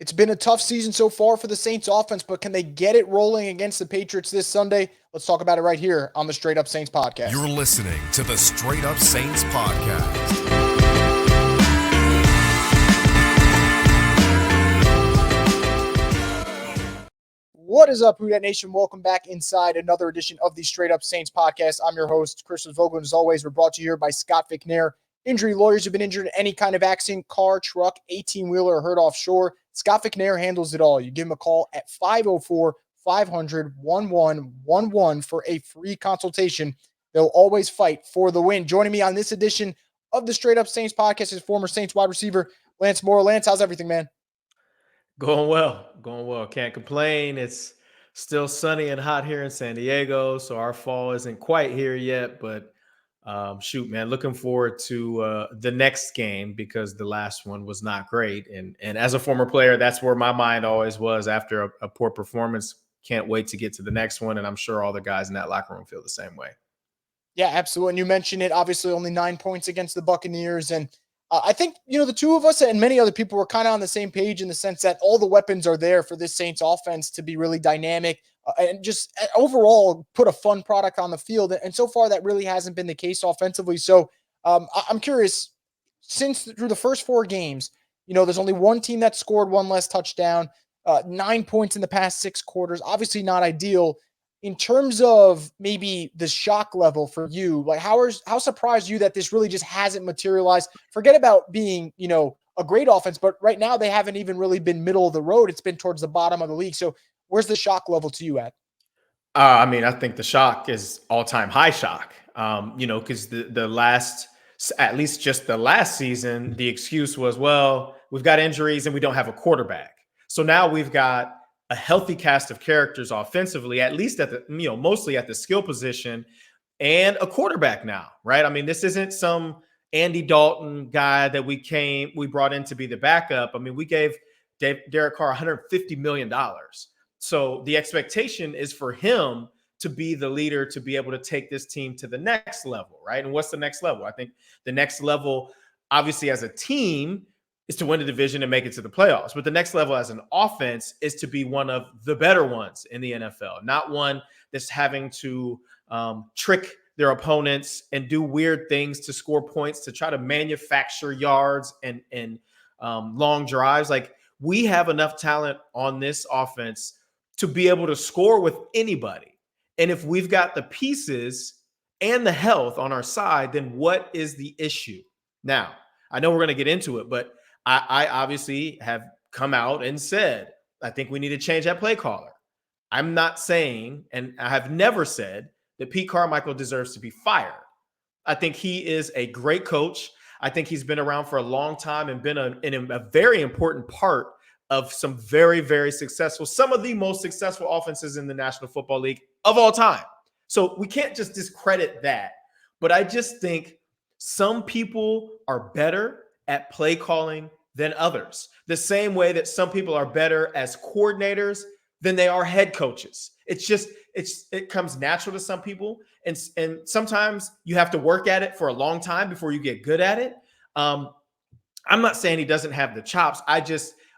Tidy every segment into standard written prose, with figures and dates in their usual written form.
It's been a tough season so far for the Saints offense, but can they get it rolling against the Patriots this Sunday? Let's talk about it right here on the Straight Up Saints podcast. You're listening to the Straight Up Saints podcast. What is up, Who Dat Nation? Welcome back inside another edition of the Straight Up Saints podcast. I'm your host, Christian Vogel. As always, we're brought to you here by Scott McNair. Injury lawyers have been injured in any kind of accident, car, truck, 18-wheeler, or hurt offshore. Scott McNair handles it all. You give him a call at 504-500-1111 for a free consultation. They'll always fight for the win. Joining me on this edition of the Straight Up Saints podcast is former Saints wide receiver Lance Moore. Lance, how's everything, man? Going well. Can't complain. It's still sunny and hot here in San Diego, so our fall isn't quite here yet, but shoot, man, looking forward to the next game because the last one was not great. And as a former player, that's where my mind always was after a poor performance. Can't wait to get to the next one, and I'm sure all the guys in that locker room feel the same way. Yeah, absolutely. And you mentioned it, obviously only 9 points against the Buccaneers. And I think, the two of us and many other people were kind of on the same page in the sense that all the weapons are there for this Saints offense to be really dynamic and just overall put a fun product on the field. And so far, that really hasn't been the case offensively. So I'm curious, since through the first 4 games, there's only one team that scored one less touchdown, 9 points in the past 6 quarters, obviously not ideal. In terms of maybe the shock level for you, like how surprised are you that this really just hasn't materialized? Forget about being, a great offense, but right now they haven't even really been middle of the road. It's been towards the bottom of the league. So where's the shock level to you at? I think the shock is all-time high shock, because the last, at least just the last season, the excuse was, well, we've got injuries and we don't have a quarterback. So now we've got a healthy cast of characters offensively, at least at the, mostly at the skill position, and a quarterback now, right? I mean, this isn't some Andy Dalton guy that we brought in to be the backup. I mean, we gave Derek Carr $150 million. So the expectation is for him to be the leader, to be able to take this team to the next level, right? And what's the next level? I think the next level, obviously as a team, is to win the division and make it to the playoffs. But the next level as an offense is to be one of the better ones in the NFL, not one that's having to trick their opponents and do weird things to score points, to try to manufacture yards and long drives. Like, we have enough talent on this offense to be able to score with anybody. And if we've got the pieces and the health on our side, then what is the issue? Now, I know we're going to get into it, but I obviously have come out and said, I think we need to change that play caller. I'm not saying, and I have never said, that Pete Carmichael deserves to be fired. I think he is a great coach. I think he's been around for a long time and been a very important part of some very, very successful, some of the most successful offenses in the National Football League of all time. So we can't just discredit that. But I just think some people are better at play calling than others. The same way that some people are better as coordinators than they are head coaches. It comes natural to some people. And sometimes you have to work at it for a long time before you get good at it. I'm not saying he doesn't have the chops.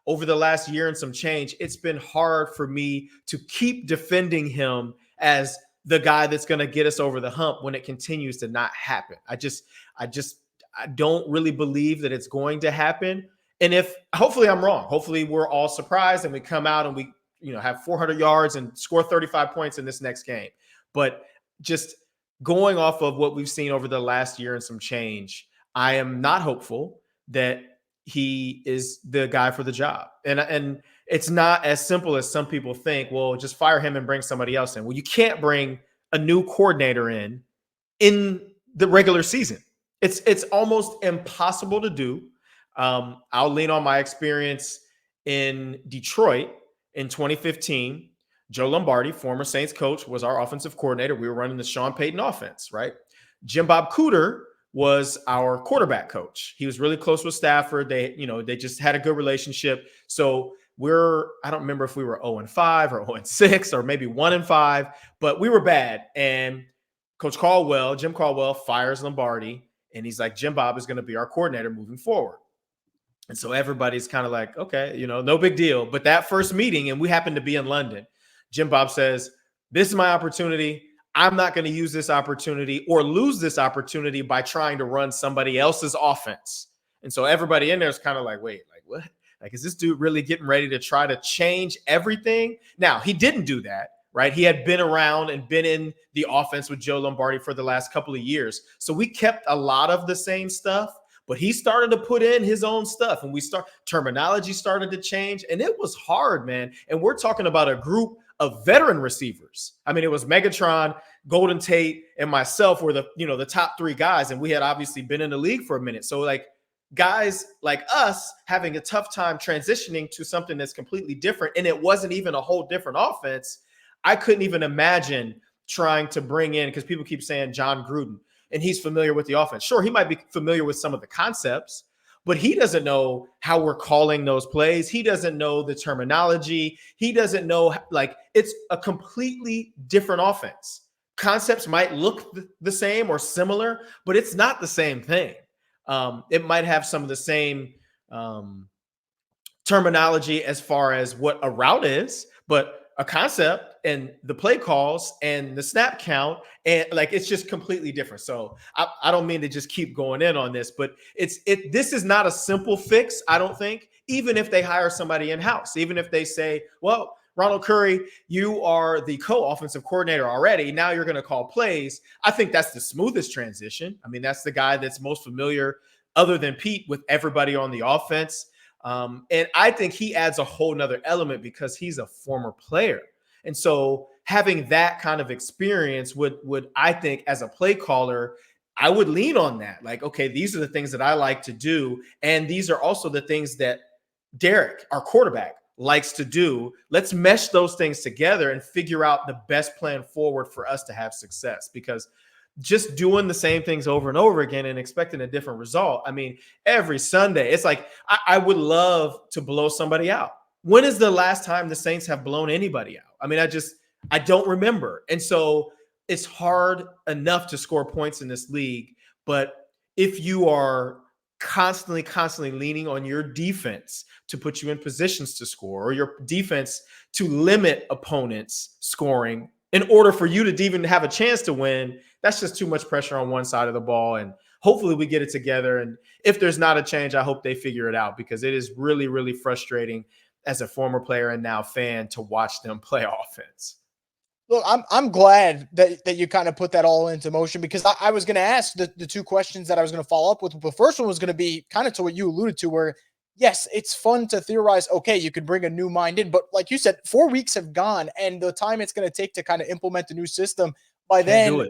Over the last year and some change, it's been hard for me to keep defending him as the guy that's going to get us over the hump when it continues to not happen. I don't really believe that it's going to happen. And hopefully I'm wrong. Hopefully we're all surprised and we come out and we, have 400 yards and score 35 points in this next game. But just going off of what we've seen over the last year and some change, I am not hopeful that he is the guy for the job. And it's not as simple as some people think, well, just fire him and bring somebody else in. Well, you can't bring a new coordinator in the regular season. It's almost impossible to do. I'll lean on my experience in Detroit in 2015. Joe Lombardi, former Saints coach, was our offensive coordinator. We were running the Sean Payton offense, right? Jim Bob Cooter was our quarterback coach. He was really close with Stafford. They just had a good relationship. So I don't remember if we were 0-5 or 0-6 or maybe 1-5, but we were bad. And Jim Caldwell fires Lombardi, and he's like, Jim Bob is going to be our coordinator moving forward. And so everybody's kind of like, okay, no big deal. But that first meeting, and we happen to be in London, Jim Bob says, this is my opportunity. I'm not going to use this opportunity or lose this opportunity by trying to run somebody else's offense. And so everybody in there is kind of like, wait, like what? Like, is this dude really getting ready to try to change everything? Now, he didn't do that, right? He had been around and been in the offense with Joe Lombardi for the last couple of years. So we kept a lot of the same stuff, but he started to put in his own stuff, and terminology started to change, and it was hard, man. And we're talking about a group of veteran receivers. I mean, it was Megatron, Golden Tate, and myself were the top three guys, and we had obviously been in the league for a minute. So like guys like us having a tough time transitioning to something that's completely different, and it wasn't even a whole different offense. I couldn't even imagine trying to bring in, because people keep saying John Gruden, and he's familiar with the offense. Sure, he might be familiar with some of the concepts, but he doesn't know how we're calling those plays. He doesn't know the terminology. He doesn't know, like, it's a completely different offense. Concepts might look the same or similar, but it's not the same thing. It might have some of the same terminology as far as what a route is, but a concept and the play calls and the snap count, and like, it's just completely different. So I don't mean to just keep going in on this, but this is not a simple fix, I don't think, even if they hire somebody in-house, even if they say, well, Ronald Curry, you are the co-offensive coordinator already. Now you're going to call plays. I think that's the smoothest transition. I mean, that's the guy that's most familiar, other than Pete, with everybody on the offense. And I think he adds a whole nother element because he's a former player. And so having that kind of experience would I think, as a play caller, I would lean on that. Like, okay, these are the things that I like to do. And these are also the things that Derek, our quarterback, likes to do. Let's mesh those things together and figure out the best plan forward for us to have success, because just doing the same things over and over again and expecting a different result. I mean, every Sunday, it's like, I would love to blow somebody out. When is the last time the Saints have blown anybody out? I mean, I don't remember. And so it's hard enough to score points in this league. But if you are constantly leaning on your defense to put you in positions to score, or your defense to limit opponents' scoring in order for you to even have a chance to win, that's just too much pressure on one side of the ball. And hopefully we get it together. And if there's not a change, I hope they figure it out, because it is really, really frustrating as a former player and now fan to watch them play offense. Look, I'm glad that you kind of put that all into motion, because I was going to ask the two questions that I was going to follow up with. The first one was going to be kind of to what you alluded to, where yes, it's fun to theorize. Okay, you could bring a new mind in, but like you said, 4 weeks have gone, and the time it's going to take to kind of implement the new system, by then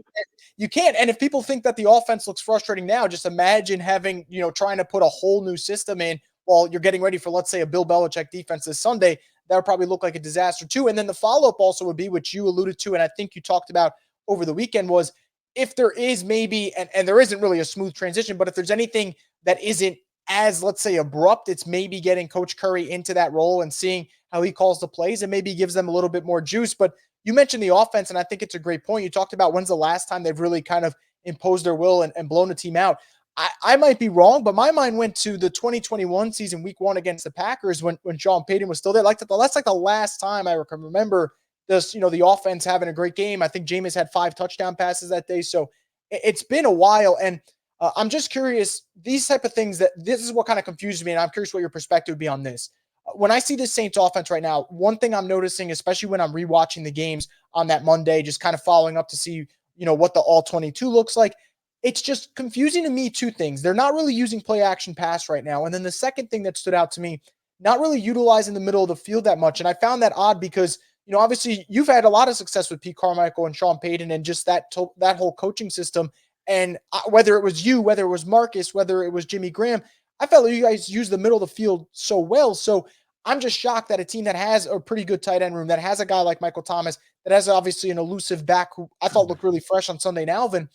you can't. And if people think that the offense looks frustrating now, just imagine having, trying to put a whole new system in while you're getting ready for, let's say, a Bill Belichick defense this Sunday. That would probably look like a disaster too. And then the follow-up also would be, which you alluded to, and I think you talked about over the weekend, was if there is maybe, and there isn't really a smooth transition, but if there's anything that isn't as, let's say, abrupt, it's maybe getting Coach Curry into that role and seeing how he calls the plays, and maybe gives them a little bit more juice. But you mentioned the offense, and I think it's a great point. You talked about when's the last time they've really kind of imposed their will and blown a team out. I might be wrong, but my mind went to the 2021 season, week 1 against the Packers, when Sean Payton was still there. That's like the last time I can remember this, the offense having a great game. I think Jameis had 5 touchdown passes that day. So it's been a while. And I'm just curious, these type of things, this is what kind of confuses me. And I'm curious what your perspective would be on this. When I see this Saints offense right now, one thing I'm noticing, especially when I'm rewatching the games on that Monday, just kind of following up to see, what the all 22 looks like, it's just confusing to me. 2 things. They're not really using play action pass right now. And then the second thing that stood out to me, not really utilizing the middle of the field that much. And I found that odd because, obviously you've had a lot of success with Pete Carmichael and Sean Payton and just that whole coaching system. And whether it was you, whether it was Marcus, whether it was Jimmy Graham, I felt like you guys use the middle of the field so well. So I'm just shocked that a team that has a pretty good tight end room, that has a guy like Michael Thomas, that has obviously an elusive back who I thought looked really fresh on Sunday, Alvin.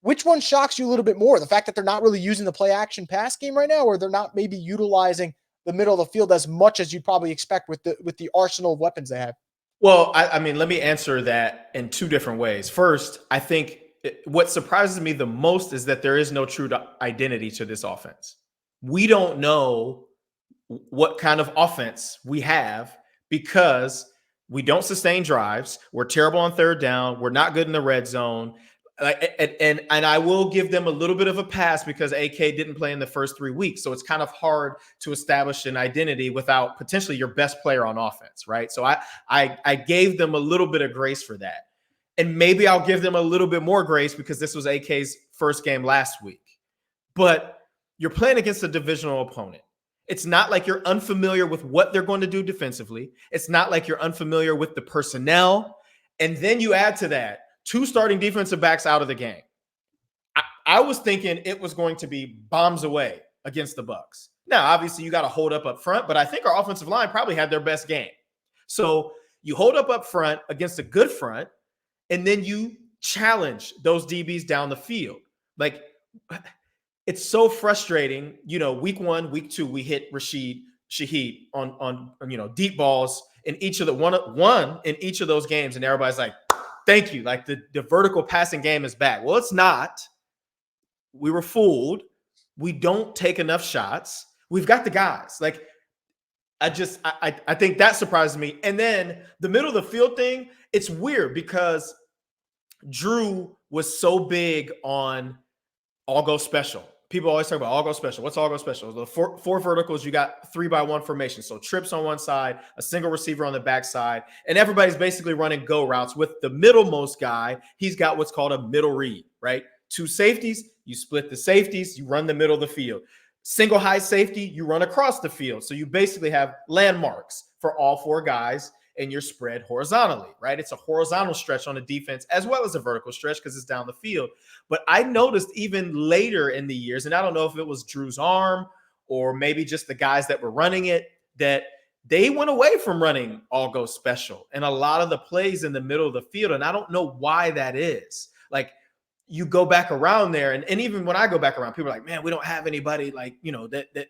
Which one shocks you a little bit more? The fact that they're not really using the play action pass game right now, or they're not maybe utilizing the middle of the field as much as you'd probably expect with the arsenal of weapons they have? Well, I mean, let me answer that in 2 different ways. First, I think what surprises me the most is that there is no true identity to this offense. We don't know what kind of offense we have because we don't sustain drives. We're terrible on third down. We're not good in the red zone. And I will give them a little bit of a pass because AK didn't play in the first 3 weeks. So it's kind of hard to establish an identity without potentially your best player on offense, right? So I gave them a little bit of grace for that. And maybe I'll give them a little bit more grace because this was AK's first game last week. But you're playing against a divisional opponent. It's not like you're unfamiliar with what they're going to do defensively. It's not like you're unfamiliar with the personnel. And then you add to that 2 starting defensive backs out of the game. I was thinking it was going to be bombs away against the Bucs. Now, obviously, you got to hold up front, but I think our offensive line probably had their best game. So you hold up front against a good front, and then you challenge those DBs down the field. Like, it's so frustrating. You know, week 1, week 2, we hit Shaheed on deep balls in each of the one in each of those games, and everybody's like, thank you. Like the vertical passing game is back. Well, it's not. We were fooled. We don't take enough shots. We've got the guys. Like, I think that surprised me. And then the middle of the field thing, it's weird because Drew was so big on all go special. People always talk about all go special. What's all go special? The four verticals, you got 3-by-1 formation. So trips on one side, a single receiver on the backside, and everybody's basically running go routes with the middlemost guy. He's got what's called a middle read, right? 2 safeties, you split the safeties, you run the middle of the field. Single high safety, you run across the field. So you basically have landmarks for all 4 guys, and you're spread horizontally, right? It's a horizontal stretch on the defense as well as a vertical stretch because it's down the field. But I noticed even later in the years, and I don't know if it was Drew's arm or maybe just the guys that were running it, that they went away from running all go special and a lot of the plays in the middle of the field. And I don't know why that is. Like, you go back around there, and even when I go back around, people are like, man, we don't have anybody like, that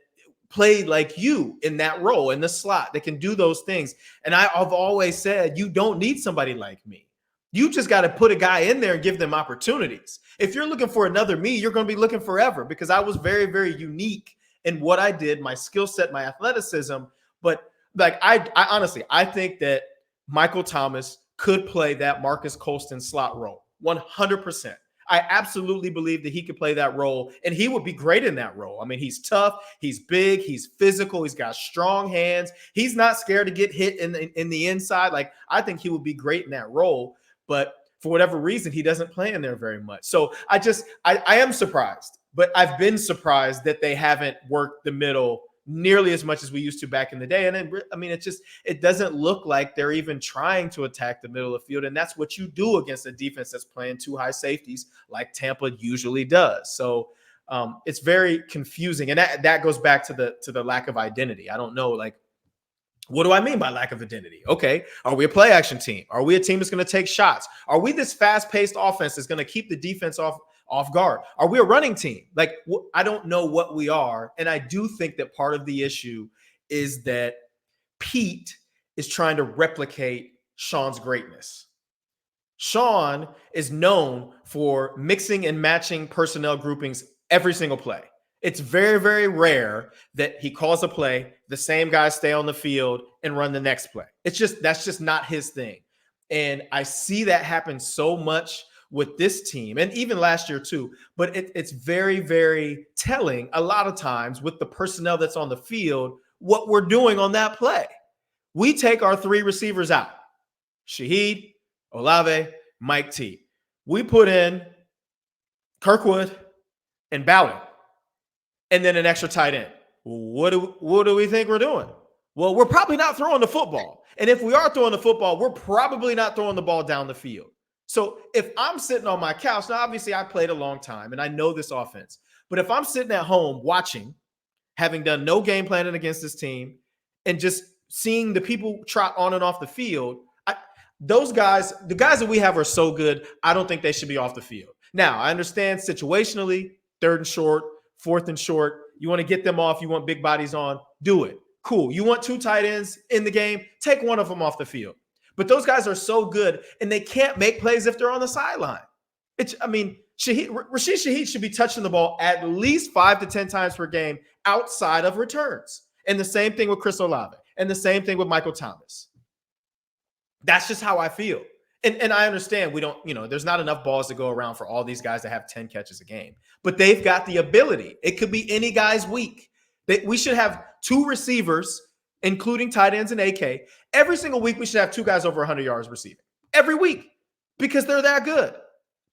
played like you in that role in the slot that can do those things. And I've always said, you don't need somebody like me. You just got to put a guy in there and give them opportunities. If you're looking for another me, you're going to be looking forever because I was very, very unique in what I did, my skill set, my athleticism. But like, I honestly, I think that Michael Thomas could play that Marcus Colston slot role 100%. I absolutely believe that he could play that role, and he would be great in that role. I mean, he's tough, he's big, he's physical, he's got strong hands. He's not scared to get hit in the inside. Like, I think he would be great in that role, but for whatever reason, he doesn't play in there very much. So I am surprised, but I've been surprised that they haven't worked the middle nearly as much as we used to back in the day. And then, I mean, it doesn't look like they're even trying to attack the middle of the field. And that's what you do against a defense that's playing 2 high safeties like Tampa usually does. So it's very confusing. And that goes back to the lack of identity. I don't know, like, what do I mean by lack of identity? Okay. Are we a play action team? Are we a team that's going to take shots? Are we this fast-paced offense that's going to keep the defense off guard? Are we a running team? Like, I don't know what we are. And I do think that part of the issue is that Pete is trying to replicate Sean's greatness. Sean is known for mixing and matching personnel groupings every single play. It's very, very rare that he calls a play, the same guys stay on the field and run the next play. That's just not his thing. And I see that happen so much with this team, and even last year too. But it's very, very telling a lot of times with the personnel that's on the field, what we're doing on that play. We take our 3 receivers out, Shaheed, Olave, Mike T. We put in Kirkwood and Bowden, and then an extra tight end. What do we think we're doing? Well, we're probably not throwing the football. And if we are throwing the football, we're probably not throwing the ball down the field. So if I'm sitting on my couch, now obviously I played a long time and I know this offense, but if I'm sitting at home watching, having done no game planning against this team and just seeing the people trot on and off the field, those guys, the guys that we have are so good, I don't think they should be off the field. Now, I understand situationally, 3rd and short, 4th and short, you want to get them off, you want big bodies on, do it. Cool. You want 2 tight ends in the game, take one of them off the field. But those guys are so good, and they can't make plays if they're on the sideline. Rashid Shaheed should be touching the ball at least 5 to 10 times per game outside of returns. And the same thing with Chris Olave. And the same thing with Michael Thomas. That's just how I feel. And I understand we don't, there's not enough balls to go around for all these guys to have 10 catches a game. But they've got the ability. It could be any guy's week. We should have 2 receivers, including tight ends and AK. Every single week, we should have 2 guys over 100 yards receiving. Every week. Because they're that good.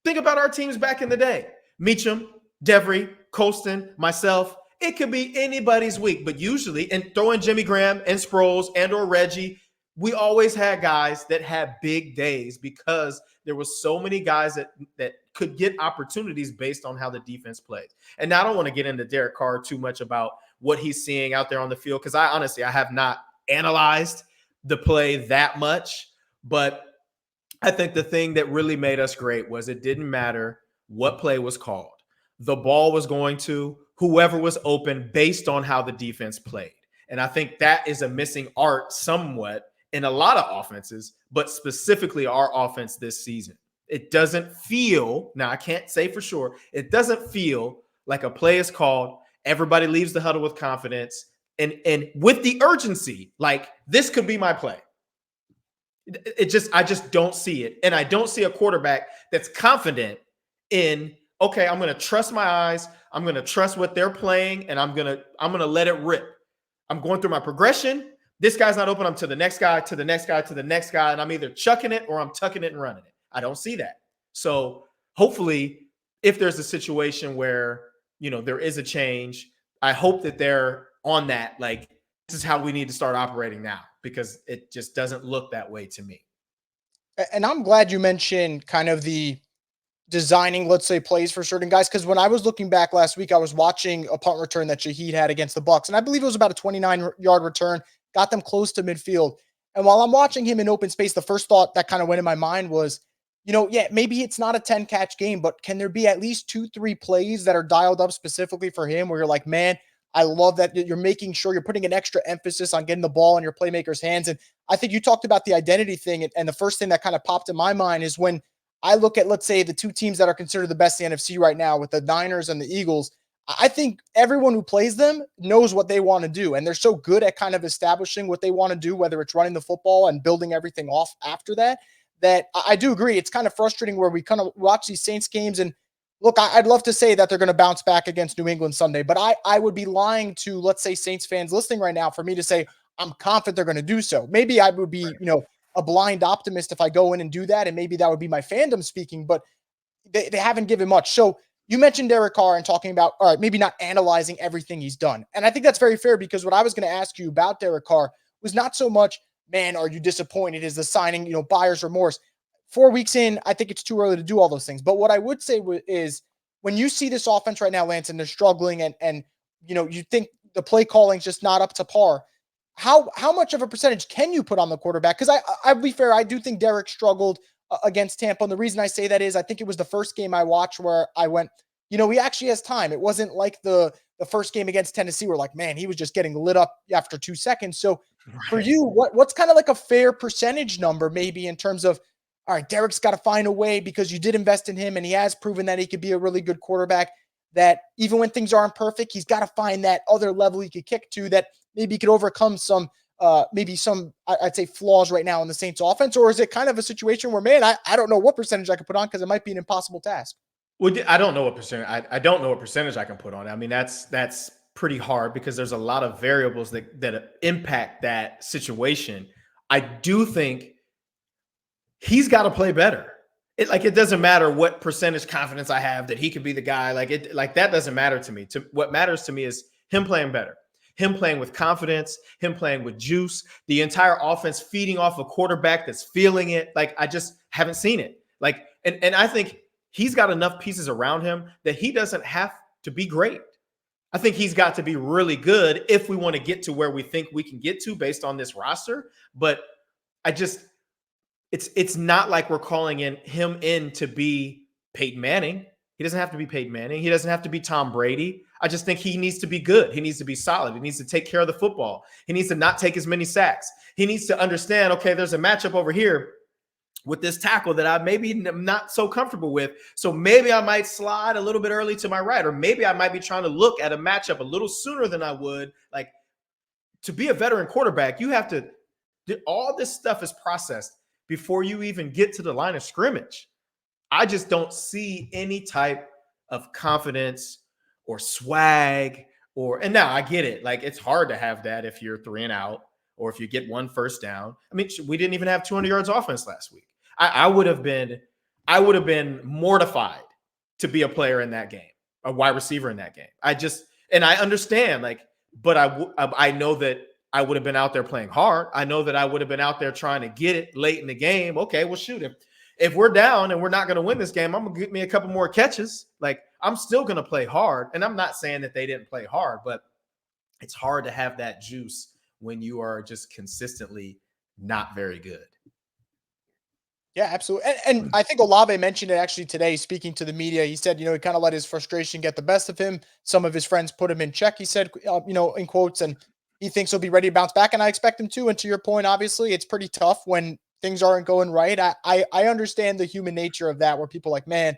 Think about our teams back in the day. Meacham, Devery, Colston, myself. It could be anybody's week. But usually, and throw in Jimmy Graham and Sproles and or Reggie, we always had guys that had big days because there was so many guys that could get opportunities based on how the defense plays. And now I don't want to get into Derek Carr too much about what he's seeing out there on the field because I have not analyzed the play that much. But I think the thing that really made us great was it didn't matter what play was called. The ball was going to whoever was open based on how the defense played. And I think that is a missing art somewhat in a lot of offenses, but specifically our offense this season. It doesn't feel, now I can't say for sure, it doesn't feel like a play is called, everybody leaves the huddle with confidence and with the urgency, like this could be my play. I just don't see it. And I don't see a quarterback that's confident in, okay, I'm going to trust my eyes. I'm going to trust what they're playing and I'm going to let it rip. I'm going through my progression. This guy's not open. I'm to the next guy, to the next guy, to the next guy. And I'm either chucking it or I'm tucking it and running it. I don't see that. So hopefully if there's a situation where, there is a change, I hope that they're on that. Like, this is how we need to start operating now because it just doesn't look that way to me. And I'm glad you mentioned kind of the designing, let's say, plays for certain guys. Because when I was looking back last week, I was watching a punt return that Shaheed had against the Bucs, and I believe it was about a 29-yard return, got them close to midfield. And while I'm watching him in open space, the first thought that kind of went in my mind was, maybe it's not a 10-catch game, but can there be at least 2-3 plays that are dialed up specifically for him where you're like, man, I love that you're making sure you're putting an extra emphasis on getting the ball in your playmaker's hands. And I think you talked about the identity thing. And the first thing that kind of popped in my mind is when I look at, let's say, the 2 teams that are considered the best in the NFC right now with the Niners and the Eagles. I think everyone who plays them knows what they want to do. And they're so good at kind of establishing what they want to do, whether it's running the football and building everything off after that I do agree. It's kind of frustrating where we kind of watch these Saints games and look, I'd love to say that they're going to bounce back against New England Sunday, but I would be lying to, let's say, Saints fans listening right now for me to say I'm confident they're going to do so. Maybe I would be, a blind optimist if I go in and do that, and maybe that would be my fandom speaking, but they haven't given much. So you mentioned Derek Carr and talking about, all right, maybe not analyzing everything he's done. And I think that's very fair because what I was going to ask you about Derek Carr was not so much, man, are you disappointed? Is the signing, buyer's remorse? 4 weeks in, I think it's too early to do all those things. But what I would say is when you see this offense right now, Lance, and they're struggling and you think the play calling's just not up to par, how much of a percentage can you put on the quarterback? Because I'll be fair, I do think Derek struggled against Tampa. And the reason I say that is I think it was the first game I watched where I went, he actually has time. It wasn't like the first game against Tennessee where like, man, he was just getting lit up after 2 seconds. So for you, what's kind of like a fair percentage number maybe in terms of, all right, Derek's got to find a way because you did invest in him and he has proven that he could be a really good quarterback, that even when things aren't perfect, he's got to find that other level he could kick to that maybe he could overcome some, I'd say flaws right now in the Saints offense? Or is it kind of a situation where, man, I don't know what percentage I could put on because it might be an impossible task? Well, I don't know what percentage. I don't know what percentage I can put on it. I mean, that's pretty hard because there's a lot of variables that impact that situation. I do think he's got to play better. It doesn't matter what percentage confidence I have that he could be the guy. That doesn't matter to me. What matters to me is him playing better, him playing with confidence, him playing with juice, the entire offense feeding off a quarterback that's feeling it. I just haven't seen it. And I think he's got enough pieces around him that he doesn't have to be great. I think he's got to be really good if we want to get to where we think we can get to based on this roster. But it's not like we're calling him in to be Peyton Manning. He doesn't have to be Peyton Manning. He doesn't have to be Tom Brady. I just think he needs to be good. He needs to be solid. He needs to take care of the football. He needs to not take as many sacks. He needs to understand, okay, there's a matchup over here with this tackle that I maybe not so comfortable with. So maybe I might slide a little bit early to my right, or maybe I might be trying to look at a matchup a little sooner than I would. to be a veteran quarterback, you have to all this stuff is processed before you even get to the line of scrimmage. I just don't see any type of confidence or swag and now I get it. Like, it's hard to have that if you're 3 and out or if you get 1 first down. I mean, we didn't even have 200 yards offense last week. I would have been mortified to be a player in that game, a wide receiver in that game. And I understand, like, but I know that I would have been out there playing hard. I know that I would have been out there trying to get it late in the game. Okay, well, shoot, if we're down and we're not going to win this game, I'm going to get me a couple more catches. Like, I'm still going to play hard. And I'm not saying that they didn't play hard, but it's hard to have that juice when you are just consistently not very good. Yeah, absolutely. And I think Olave mentioned it actually today, speaking to the media. He said, he kind of let his frustration get the best of him. Some of his friends put him in check, he said, in quotes, and he thinks he'll be ready to bounce back. And I expect him to. And to your point, obviously, it's pretty tough when things aren't going right. I understand the human nature of that, where people are like, man,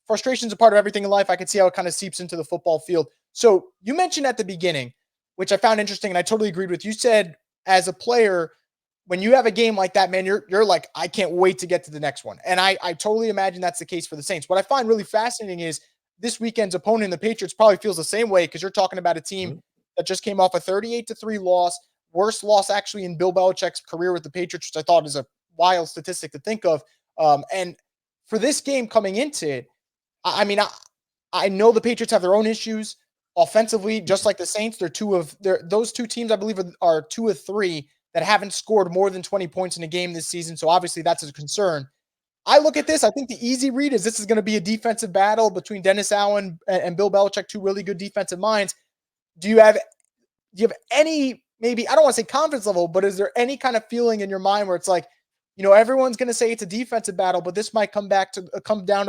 frustration's a part of everything in life. I can see how it kind of seeps into the football field. So you mentioned at the beginning, which I found interesting, and I totally agreed with. You said, as a player, when you have a game like that, man, you're like, I can't wait to get to the next one. And I totally imagine that's the case for the Saints. What I find really fascinating is this weekend's opponent, the Patriots, probably feels the same way, because you're talking about a team that just came off a 38-3 loss, worst loss actually in Bill Belichick's career with the Patriots, which I thought is a wild statistic to think of. And for this game coming into it, I mean, I know the Patriots have their own issues offensively, just like the Saints. Those two teams, I believe, are 2 of 3 that haven't scored more than 20 points in a game this season. So obviously that's a concern. I look at this, I think the easy read is this is going to be a defensive battle between Dennis Allen and Bill Belichick, 2 really good defensive minds. Do you have any, maybe, I don't want to say confidence level, but is there any kind of feeling in your mind where it's like, everyone's going to say it's a defensive battle, but this might come down to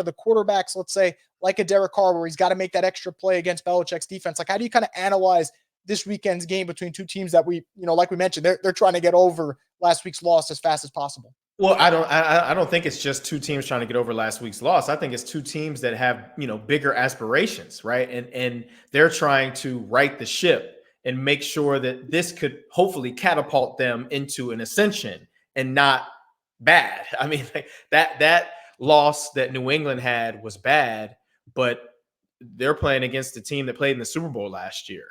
the quarterbacks, let's say, like a Derek Carr, where he's got to make that extra play against Belichick's defense? Like, how do you kind of analyze this weekend's game between two teams that like we mentioned, they're trying to get over last week's loss as fast as possible? Well, I don't think it's just 2 teams trying to get over last week's loss. I think it's 2 teams that have, bigger aspirations, right? And they're trying to right the ship and make sure that this could hopefully catapult them into an ascension and not bad. I mean, like, that loss that New England had was bad, but they're playing against the team that played in the Super Bowl last year.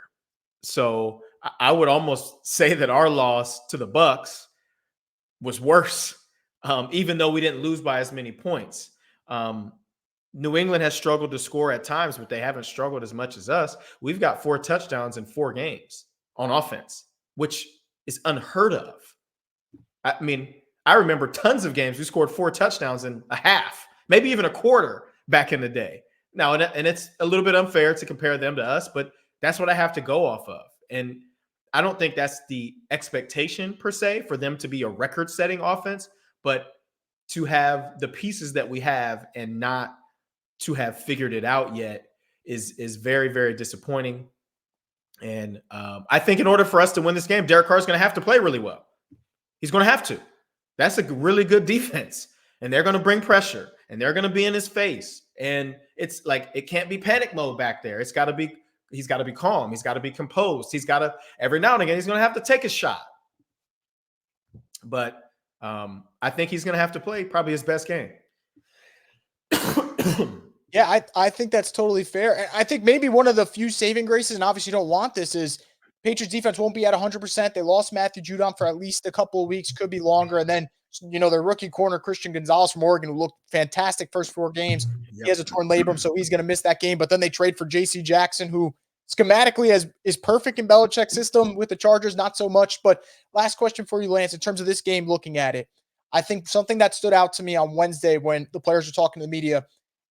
So I would almost say that our loss to the Bucks was worse, even though we didn't lose by as many points. New England has struggled to score at times, but they haven't struggled as much as us. We've got 4 touchdowns in 4 games on offense, which is unheard of. I mean, I remember tons of games we scored 4 touchdowns in a half, maybe even a quarter back in the day. Now, and it's a little bit unfair to compare them to us, but that's what I have to go off of. And I don't think that's the expectation per se for them to be a record-setting offense, but to have the pieces that we have and not to have figured it out yet is very, very disappointing. And I think in order for us to win this game, Derek Carr is going to have to play really well. He's going to have to. That's a really good defense, and they're going to bring pressure, and they're going to be in his face. And it's like, it can't be panic mode back there. He's got to be calm. He's got to be composed. He's got to, every now and again, he's going to have to take a shot. But I think he's going to have to play probably his best game. Yeah, I think that's totally fair. And I think maybe one of the few saving graces, and obviously you don't want this, is Patriots defense won't be at 100%. They lost Matthew Judon for at least a couple of weeks, could be longer. And then, their rookie corner, Christian Gonzalez from Oregon, who looked fantastic first 4 games. Yep. He has a torn labrum, so he's going to miss that game. But then they trade for J.C. Jackson, who schematically is perfect in Belichick's system. With the Chargers, not so much. But last question for you, Lance, in terms of this game, looking at it, I think something that stood out to me on Wednesday when the players were talking to the media,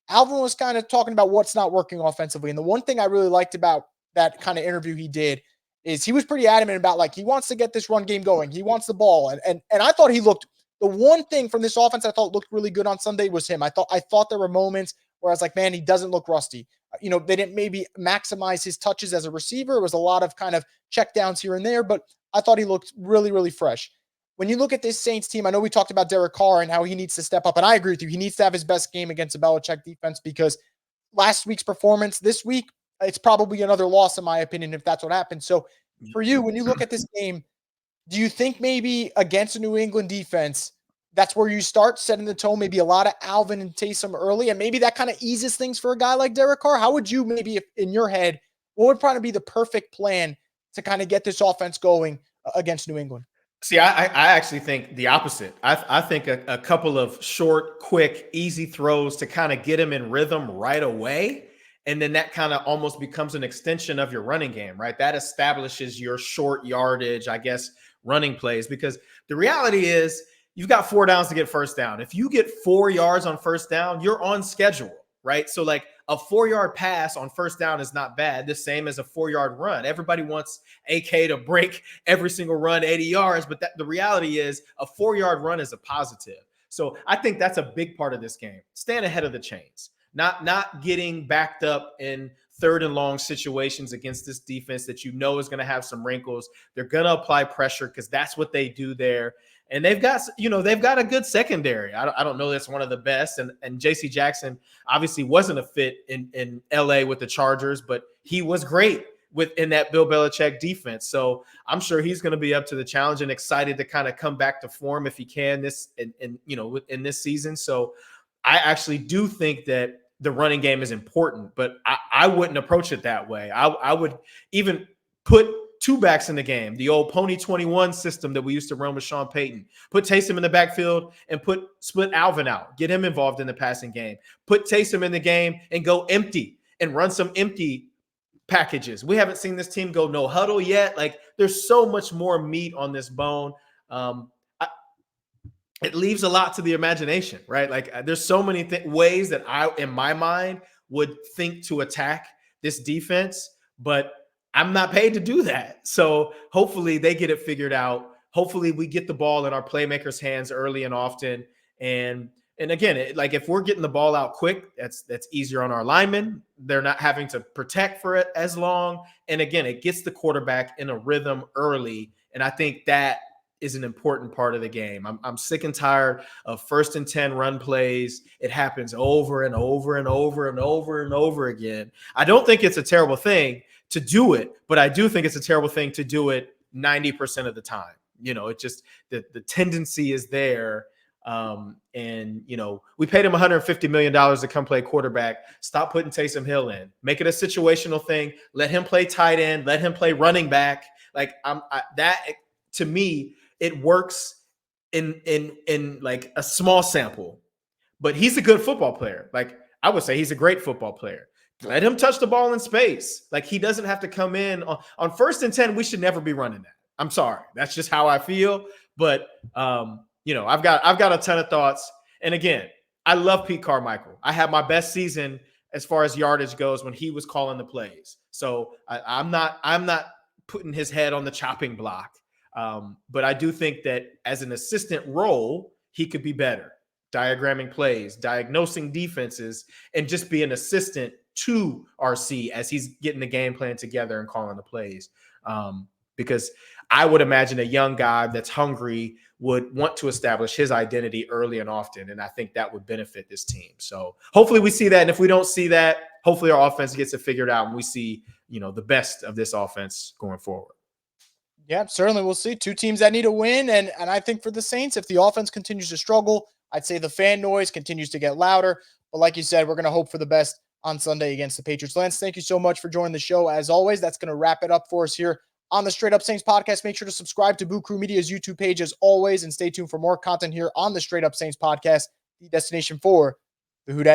Alvin was kind of talking about what's not working offensively. And the one thing I really liked about that kind of interview he did is he was pretty adamant about, like, he wants to get this run game going. He wants the ball. And I thought he looked, the one thing from this offense I thought looked really good on Sunday was him. I thought there were moments where I was like, man, he doesn't look rusty. They didn't maybe maximize his touches as a receiver. It was a lot of kind of check downs here and there, but I thought he looked really, really fresh. When you look at this Saints team, I know we talked about Derek Carr and how he needs to step up, and I agree with you. He needs to have his best game against the Belichick defense, because last week's performance, this week, it's probably another loss in my opinion if that's what happens. So For you, when you look at this game, do you think maybe against a New England defense, that's where you start setting the tone, maybe a lot of Alvin and Taysom early, and maybe that kind of eases things for a guy like Derek Carr? How would you maybe, if in your head, what would probably be the perfect plan to kind of get this offense going against New England? See, I actually think the opposite. I think a couple of short, quick, easy throws to kind of get him in rhythm right away. And then that kind of almost becomes an extension of your running game, right? That establishes your short yardage, I guess, running plays. Because the reality is you've got 4 downs to get first down. If you get 4 yards on first down, you're on schedule, right? So like a 4-yard pass on first down is not bad. The same as a 4-yard run. Everybody wants AK to break every single run 80 yards, but the reality is a 4-yard run is a positive. So I think that's a big part of this game. Staying ahead of the chains, not getting backed up in 3rd and long situations against this defense that you know is going to have some wrinkles. They're going to apply pressure because that's what they do there. And they've got a good secondary. I don't know that's one of the best. And J.C. Jackson obviously wasn't a fit in L.A. with the Chargers, but he was great within that Bill Belichick defense. So I'm sure he's going to be up to the challenge and excited to kind of come back to form if he can in this season. So I actually do think that the running game is important, but I wouldn't approach it that way. I would even put 2 backs in the game, the old Pony 21 system that we used to run with Sean Payton. Put Taysom in the backfield and split Alvin out. Get him involved in the passing game. Put Taysom in the game and go empty and run some empty packages. We haven't seen this team go no huddle yet. Like there's so much more meat on this bone. It leaves a lot to the imagination, right? Like there's so many ways that I, in my mind, would think to attack this defense, but I'm not paid to do that. So hopefully they get it figured out. Hopefully we get the ball in our playmakers' hands early and often. And again, like if we're getting the ball out quick, that's easier on our linemen. They're not having to protect for it as long. And again, it gets the quarterback in a rhythm early. And I think that is an important part of the game. I'm sick and tired of 1st and 10 run plays. It happens over and over and over and over and over again. I don't think it's a terrible thing to do it, but I do think it's a terrible thing to do it 90% of the time. It just the tendency is there. And we paid him $150 million to come play quarterback. Stop putting Taysom Hill in. Make it a situational thing. Let him play tight end. Let him play running back. Like that to me, it works in like a small sample, but he's a good football player. Like I would say he's a great football player. Let him touch the ball in space. Like he doesn't have to come in on 1st and 10. We should never be running that. I'm sorry. That's just how I feel. But I've got a ton of thoughts. And again, I love Pete Carmichael. I had my best season as far as yardage goes when he was calling the plays. So I'm not putting his head on the chopping block. But I do think that as an assistant role, he could be better. Diagramming plays, diagnosing defenses, and just be an assistant to RC as he's getting the game plan together and calling the plays. Because I would imagine a young guy that's hungry would want to establish his identity early and often. And I think that would benefit this team. So hopefully we see that. And if we don't see that, hopefully our offense gets it figured out and we see, the best of this offense going forward. Yeah, certainly we'll see. 2 teams that need a win. And I think for the Saints, if the offense continues to struggle, I'd say the fan noise continues to get louder. But like you said, we're going to hope for the best on Sunday against the Patriots. Lance, thank you so much for joining the show. As always, that's going to wrap it up for us here on the Straight Up Saints podcast. Make sure to subscribe to Boo Crew Media's YouTube page as always, and stay tuned for more content here on the Straight Up Saints podcast, the destination for the Who Dat